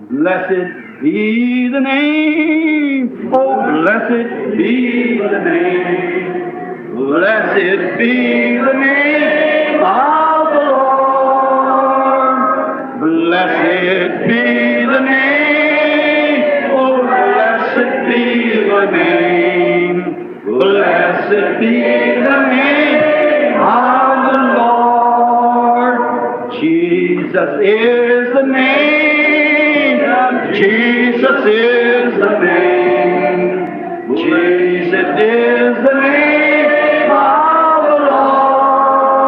Blessed be the name, oh blessed be the name, blessed be the name of the Lord. Blessed be the name, oh blessed be the name, blessed be the name of the Lord. Jesus is the name. Jesus is the name. Jesus is the name of the Lord.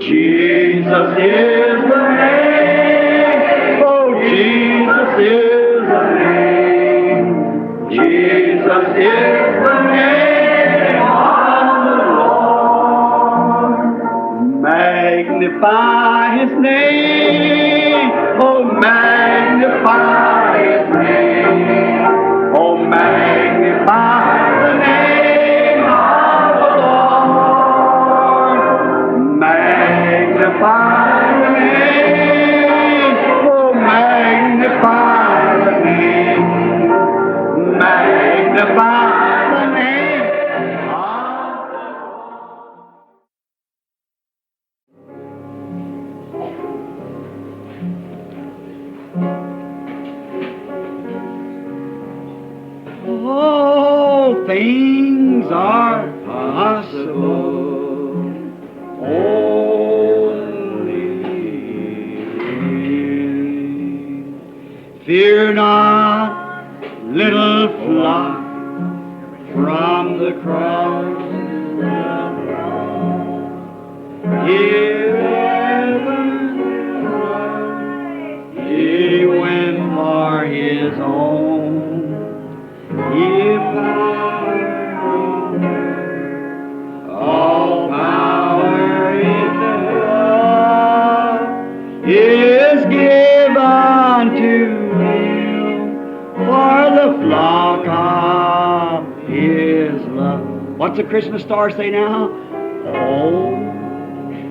Jesus is the name. Oh, Jesus is the name. Jesus is the name of the Lord. Magnify His name. Oh, magnify His name. Oh, magnify the name of the Lord. Magnify the name. Oh, magnify the name. Magnify the name of the All things are possible. Only fear not, little flock, from the cross. He went for His own. All power in God is given to Him for the flock of His love. What's the Christmas star say now? Only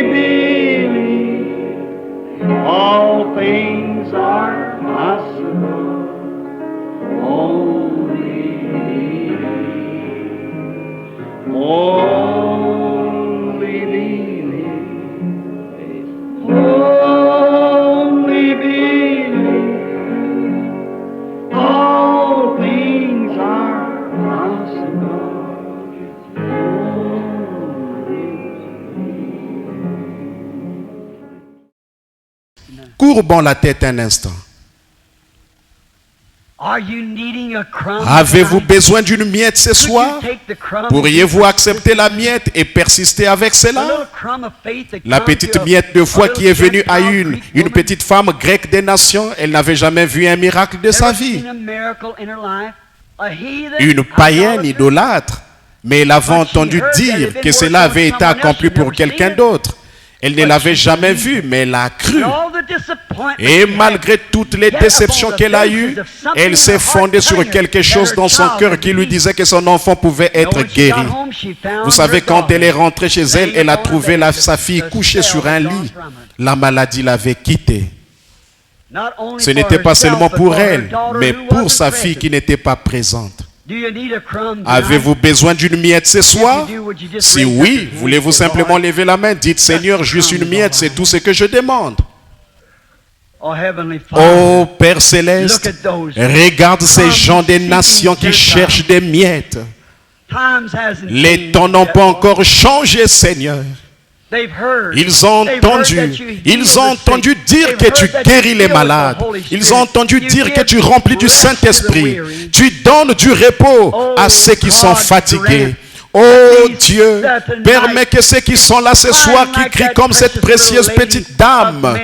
believe. All things are possible. Only believe. Only believe. All things are possible. Courbons la tête un instant. Avez-vous besoin d'une miette ce soir? Pourriez-vous accepter la miette et persister avec cela? La petite miette de foi qui est venue à une petite femme grecque des nations, elle n'avait jamais vu un miracle de sa vie. Une païenne idolâtre, mais elle avait entendu dire que cela avait été accompli pour quelqu'un d'autre. Elle ne l'avait jamais vu, mais elle a cru. Et malgré toutes les déceptions qu'elle a eues, elle s'est fondée sur quelque chose dans son cœur qui lui disait que son enfant pouvait être guéri. Vous savez, quand elle est rentrée chez elle, elle a trouvé sa fille couchée sur un lit. La maladie l'avait quittée. Ce n'était pas seulement pour elle, mais pour sa fille qui n'était pas présente. Avez-vous besoin d'une miette ce soir? Si oui, voulez-vous simplement lever la main? Dites, Seigneur, juste une miette, c'est tout ce que je demande. Oh Père Céleste, regarde ces gens des nations qui cherchent des miettes. Les temps n'ont pas encore changé, Seigneur. Ils ont entendu dire que tu guéris les malades. Ils ont entendu dire que tu remplis du Saint-Esprit. Tu donnes du repos à ceux qui sont fatigués. Oh Dieu, permets que ceux qui sont là ce soir, qui crient comme cette précieuse petite dame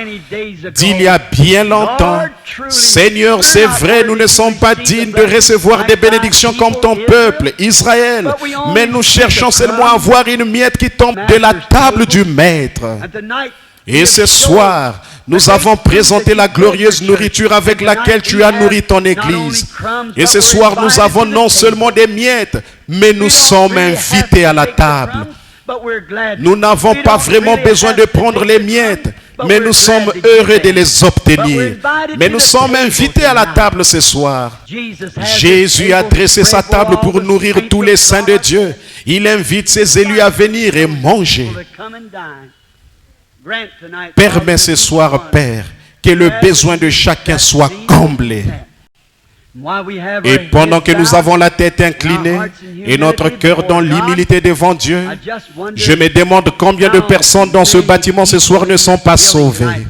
d'il y a bien longtemps. Seigneur, c'est vrai, nous ne sommes pas dignes de recevoir des bénédictions comme ton peuple, Israël. Mais nous cherchons seulement à avoir une miette qui tombe de la table du Maître. Et ce soir, nous avons présenté la glorieuse nourriture avec laquelle tu as nourri ton Église. Et ce soir, nous avons non seulement des miettes, mais nous sommes invités à la table. Nous n'avons pas vraiment besoin de prendre les miettes, mais nous sommes heureux de les obtenir. Mais nous sommes invités à la table ce soir. Jésus a dressé sa table pour nourrir tous les saints de Dieu. Il invite ses élus à venir et manger. Permets ce soir, Père, que le besoin de chacun soit comblé. Et pendant que nous avons la tête inclinée et notre cœur dans l'humilité devant Dieu, je me demande combien de personnes dans ce bâtiment ce soir ne sont pas sauvées.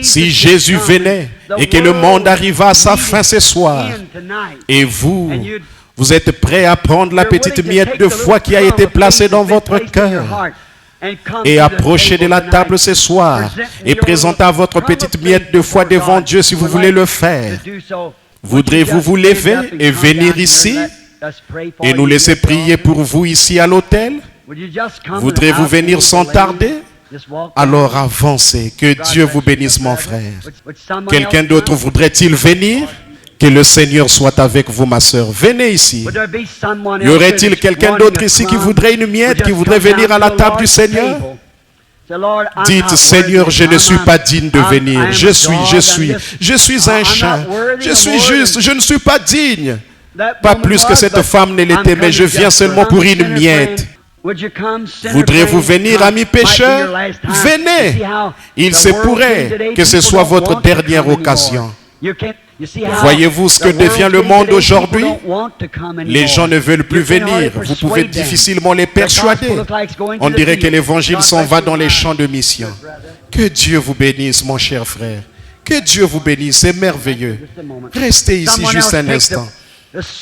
Si Jésus venait et que le monde arriva à sa fin ce soir, et vous êtes prêts à prendre la petite miette de foi qui a été placée dans votre cœur et approchez de la table ce soir et présentez votre petite miette de foi devant Dieu si vous voulez le faire. Voudrez-vous vous lever et venir ici et nous laisser prier pour vous ici à l'autel? Voudrez-vous venir sans tarder? Alors avancez. Que Dieu vous bénisse, mon frère. Quelqu'un d'autre voudrait-il venir? Que le Seigneur soit avec vous, ma sœur. Venez ici. Y aurait-il quelqu'un d'autre ici qui voudrait une miette, qui voudrait venir à la table du Seigneur? Dites, Seigneur, je ne suis pas digne de venir. Je suis un chien. Je suis juste, je ne suis pas digne. Pas plus que cette femme ne l'était, mais je viens seulement pour une miette. Voudrez-vous venir, amis pécheurs? Venez. Il se pourrait que ce soit votre dernière occasion. Voyez-vous ce que devient le monde aujourd'hui? Les gens ne veulent plus venir. Vous pouvez difficilement les persuader. On dirait que l'évangile s'en va dans les champs de mission. Que Dieu vous bénisse, mon cher frère. Que Dieu vous bénisse, c'est merveilleux. Restez ici juste un instant.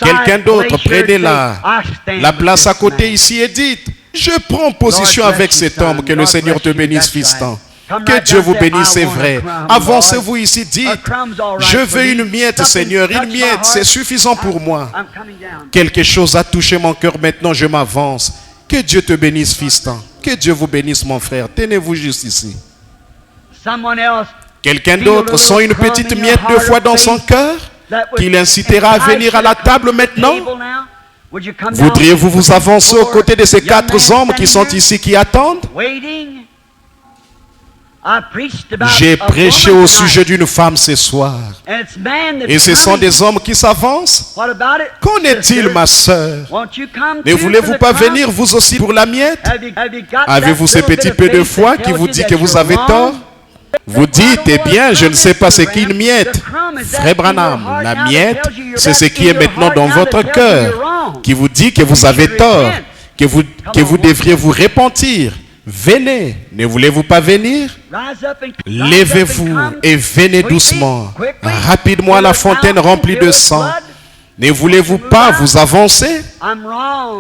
Quelqu'un d'autre, prenez la place à côté ici et dites, je prends position avec cet homme, que le Seigneur te bénisse, fiston. Que Dieu vous bénisse, c'est vrai. Avancez-vous ici, dites, je veux une miette, Seigneur, une miette, c'est suffisant pour moi. Quelque chose a touché mon cœur, maintenant je m'avance. Que Dieu te bénisse, fiston. Que Dieu vous bénisse, mon frère. Tenez-vous juste ici. Quelqu'un d'autre sent une petite miette de foi dans son cœur qui l'incitera à venir à la table maintenant? Voudriez-vous vous avancer aux côtés de ces 4 hommes qui sont ici, qui attendent? J'ai prêché au sujet d'une femme ce soir. Et ce sont des hommes qui s'avancent. Qu'en est-il, ma sœur? Ne voulez-vous pas venir vous aussi pour la miette? Avez-vous ce petit peu de foi qui vous dit que vous avez tort? Vous dites, eh bien, je ne sais pas ce qu'est une miette. Frère Branham, la miette, c'est ce qui est maintenant dans votre cœur, qui vous dit que vous avez tort, que vous devriez vous repentir. Venez, ne voulez-vous pas venir? Levez-vous et venez doucement, rapidement à la fontaine remplie de sang. Ne voulez-vous pas vous avancer?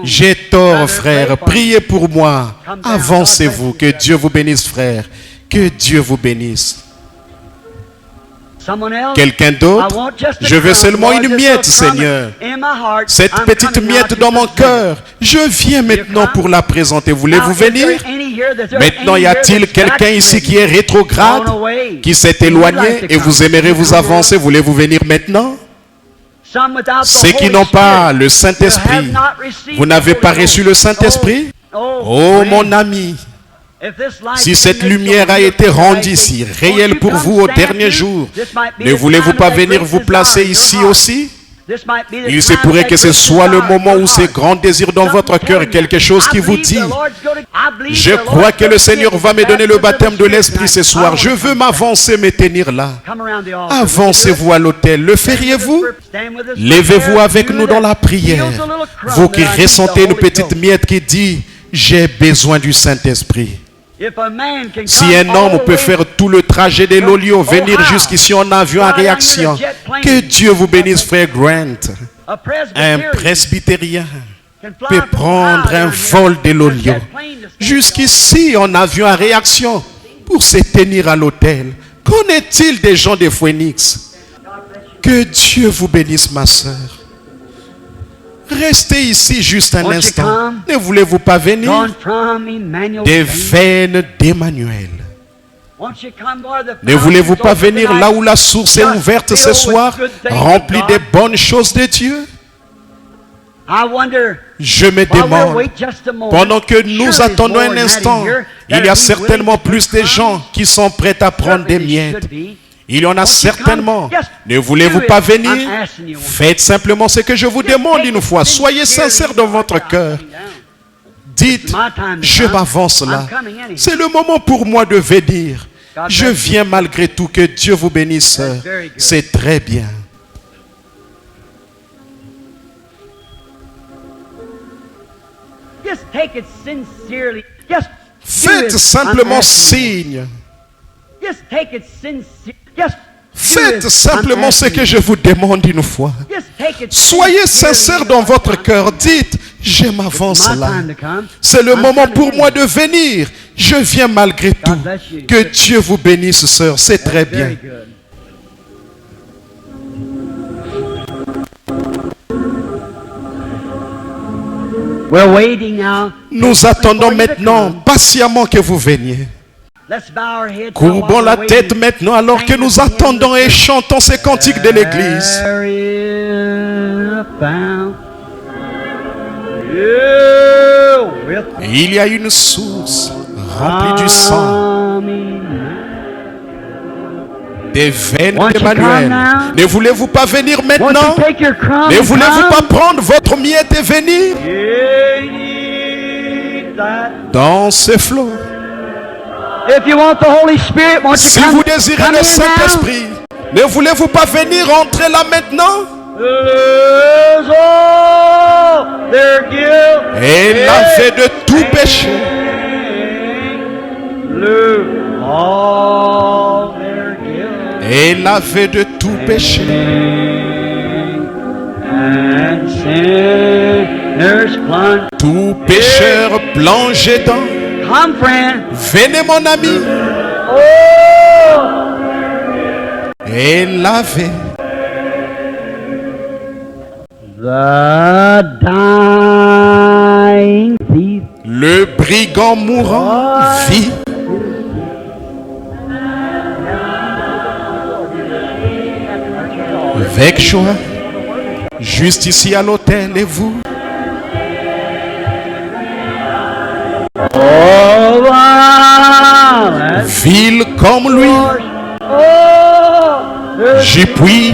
J'ai tort, frère, priez pour moi. Avancez-vous, que Dieu vous bénisse, frère. Que Dieu vous bénisse. Quelqu'un d'autre? Je veux seulement une miette, Seigneur. Cette petite miette dans mon cœur, je viens maintenant pour la présenter. Voulez-vous venir? Maintenant, y a-t-il quelqu'un ici qui est rétrograde, qui s'est éloigné et vous aimeriez vous avancer? Voulez-vous venir maintenant? Ceux qui n'ont pas le Saint-Esprit, vous n'avez pas reçu le Saint-Esprit? Oh, mon ami, si cette lumière a été rendue ici, réelle pour vous au dernier jour, ne voulez-vous pas venir vous placer ici aussi? Il se pourrait que ce soit le moment où ce grand désir dans votre cœur est quelque chose qui vous dit, je crois que le Seigneur va me donner le baptême de l'Esprit ce soir. Je veux m'avancer, me tenir là. Avancez-vous à l'autel. Le feriez-vous? Levez-vous avec nous dans la prière. Vous qui ressentez une petite miette qui dit, j'ai besoin du Saint-Esprit. Si un homme peut faire tout le trajet de l'Olio, venir jusqu'ici en avion en réaction, que Dieu vous bénisse, frère Grant. Un presbytérien peut prendre un vol de l'Olio jusqu'ici en avion en réaction pour se tenir à l'hôtel. Qu'en est-il des gens de Phoenix? Que Dieu vous bénisse, ma sœur. Restez ici juste un instant. Ne voulez-vous pas venir? Des veines d'Emmanuel. Ne voulez-vous pas venir là où la source est ouverte ce soir, remplie des bonnes choses de Dieu? Je me demande, pendant que nous attendons un instant, il y a certainement plus de gens qui sont prêts à prendre des miettes. Il y en a certainement. Ne voulez-vous pas venir? Faites simplement ce que je vous demande une fois. Soyez sincères dans votre cœur. Dites, je m'avance là. C'est le moment pour moi de venir. Je viens malgré tout. Que Dieu vous bénisse, sœur. C'est très bien. Faites simplement signe. Faites simplement ce que je vous demande une fois. Soyez sincères dans votre cœur. Dites, je m'avance là. C'est le moment pour moi de venir. Je viens malgré tout. Que Dieu vous bénisse, sœur. C'est très bien. Nous attendons maintenant patiemment que vous veniez. Courbons la tête maintenant alors que nous attendons et chantons ces cantiques de l'église. Il y a une source remplie du sang des veines d'Emmanuel. Ne voulez-vous pas venir maintenant? Ne voulez-vous pas prendre votre miette et venir dans ce flot? Si vous désirez le Saint-Esprit, ne voulez-vous pas venir entrer là maintenant? Et laver de tout péché. Et laver de tout péché. Tout pécheur plongé dans. Venez mon ami. Et lavez. Le brigand mourant vit. Avec joie, juste ici à l'autel et vous. Vil comme lui, j'y puis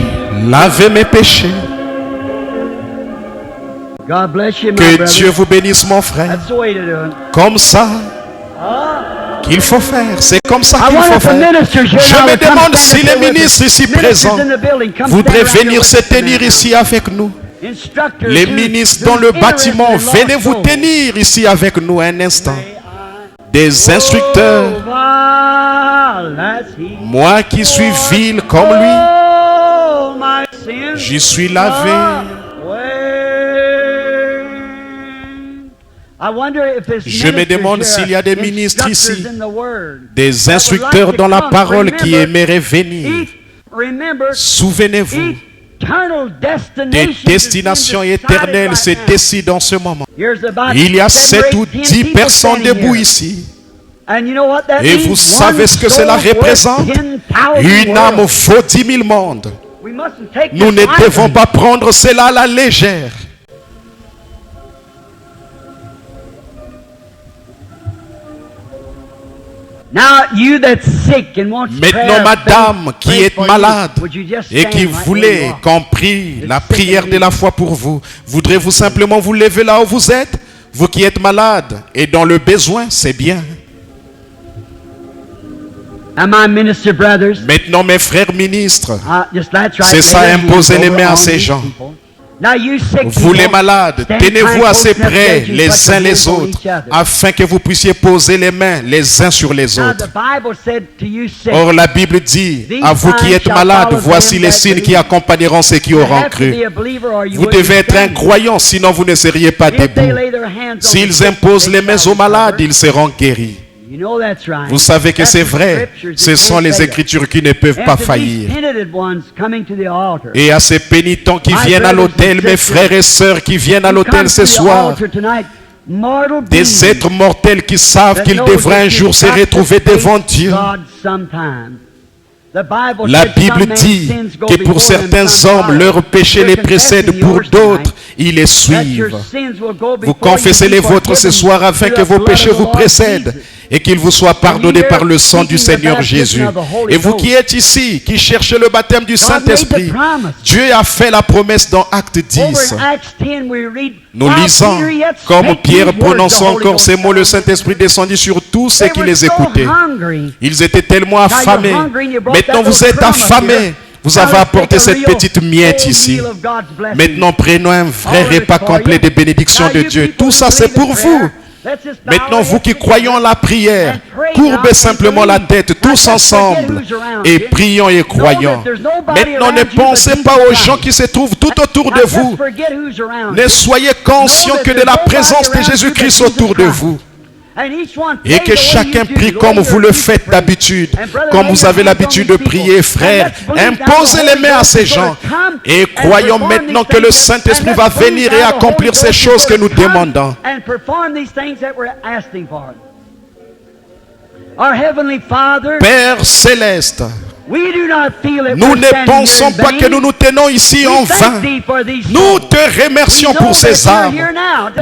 laver mes péchés. Que Dieu vous bénisse, mon frère. Comme ça qu'il faut faire. C'est comme ça qu'il faut faire. Je me demande si les ministres ici présents voudraient venir se tenir ici avec nous. Les ministres dans le bâtiment, venez vous tenir ici avec nous un instant. Des instructeurs, moi qui suis vil comme lui, j'y suis lavé. Je me demande s'il y a des ministres ici, des instructeurs dans la parole qui aimeraient venir. Souvenez-vous, des destinations éternelles se décident en ce moment. Il y a 7 ou 10 personnes debout ici. Et vous savez ce que cela représente? Une âme vaut 10 000 mondes. Nous ne devons pas prendre cela à la légère. Maintenant, madame qui est malade et qui voulait qu'on prie la prière de la foi pour vous, voudrez-vous simplement vous lever là où vous êtes? Vous qui êtes malade et dans le besoin, c'est bien. Maintenant, mes frères ministres, c'est ça, imposer les mains à ces gens. Vous les malades, tenez-vous assez près les uns les autres, afin que vous puissiez poser les mains les uns sur les autres. Or la Bible dit, à vous qui êtes malades, voici les signes qui accompagneront ceux qui auront cru. Vous devez être un croyant, sinon vous ne seriez pas debout. S'ils imposent les mains aux malades, ils seront guéris. Vous savez que c'est vrai. Ce sont les Écritures qui ne peuvent pas faillir. Et à ces pénitents qui viennent à l'autel, mes frères et sœurs qui viennent à l'autel ce soir, des êtres mortels qui savent qu'ils devraient un jour se retrouver devant Dieu. La Bible dit que pour certains hommes, leurs péchés les précèdent, pour d'autres, ils les suivent. Vous confessez les vôtres ce soir afin que vos péchés vous précèdent et qu'ils vous soient pardonnés par le sang du Seigneur Jésus. Et vous qui êtes ici, qui cherchez le baptême du Saint-Esprit, Dieu a fait la promesse dans Acte 10. Nous lisons, comme Pierre prononçant encore ces mots, le Saint-Esprit descendit sur tous ceux qui les écoutaient. Ils étaient tellement affamés. Maintenant vous êtes affamés. Vous avez apporté cette petite miette ici. Maintenant prenons un vrai repas complet des bénédictions de Dieu. Tout ça c'est pour vous. Maintenant, vous qui croyez en la prière, courbez simplement la tête tous ensemble et prions et croyons. Maintenant, ne pensez pas aux gens qui se trouvent tout autour de vous. Ne soyez conscients que de la présence de Jésus-Christ autour de vous. Et que chacun prie comme vous le faites d'habitude, comme vous avez l'habitude de prier, frère. Imposez les mains à ces gens. Et croyons maintenant que le Saint-Esprit va venir et accomplir ces choses que nous demandons. Père céleste, nous ne pensons pas que nous nous tenons ici en vain. Nous te remercions pour ces âmes.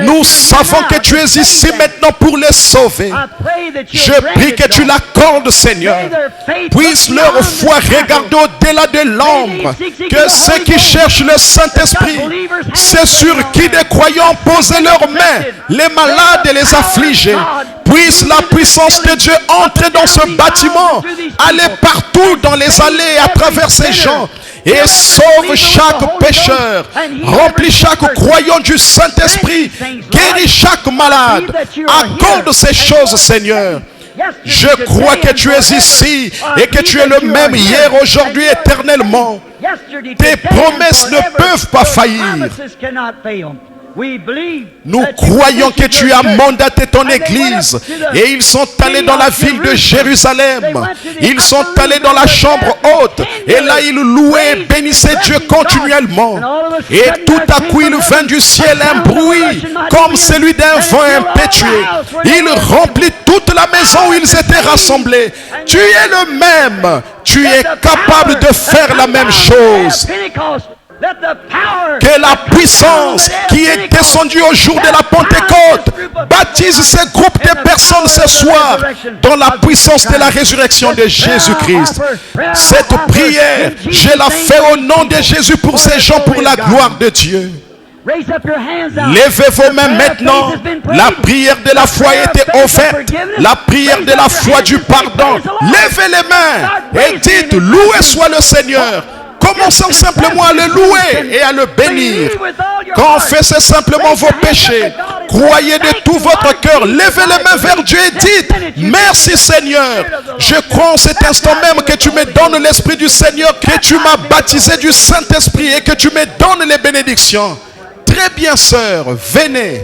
Nous savons que tu es ici maintenant pour les sauver. Je prie que tu l'accordes, Seigneur. Puisse leur foi regarder au-delà de l'ombre. Que ceux qui cherchent le Saint-Esprit, c'est sur qui des croyants posent leurs mains, les malades et les affligés. Puisse la puissance de Dieu entrer dans ce bâtiment, aller partout dans les allées à travers ces gens et sauve chaque pécheur, remplit chaque croyant du Saint-Esprit, guérit chaque malade. Accorde ces choses, Seigneur. Je crois que tu es ici et que tu es le même hier, aujourd'hui, éternellement. Tes promesses ne peuvent pas faillir. Nous croyons que tu as mandaté ton église et ils sont allés dans la ville de Jérusalem. Ils sont allés dans la chambre haute et là ils louaient et bénissaient Dieu continuellement. Et tout à coup il vint du ciel un bruit comme celui d'un vent impétueux. Il remplit toute la maison où ils étaient rassemblés. Tu es le même. Tu es capable de faire la même chose. Que la puissance qui est descendue au jour de la Pentecôte baptise ces groupes de personnes ce soir dans la puissance de la résurrection de Jésus-Christ. Cette prière, je la fais au nom de Jésus pour ces gens, pour la gloire de Dieu. Levez vos mains maintenant. La prière de la foi a été offerte. La prière de la foi du pardon. Levez les mains et dites, loué soit le Seigneur. Commencez simplement à le louer et à le bénir. Confessez simplement vos péchés. Croyez de tout votre cœur. Levez les mains vers Dieu et dites, merci Seigneur. Je crois en cet instant même que tu me donnes l'Esprit du Seigneur, que tu m'as baptisé du Saint-Esprit et que tu me donnes les bénédictions. Très bien, sœur, venez.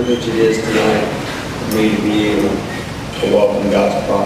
privilege it is tonight for me to be able to welcome God's prophet.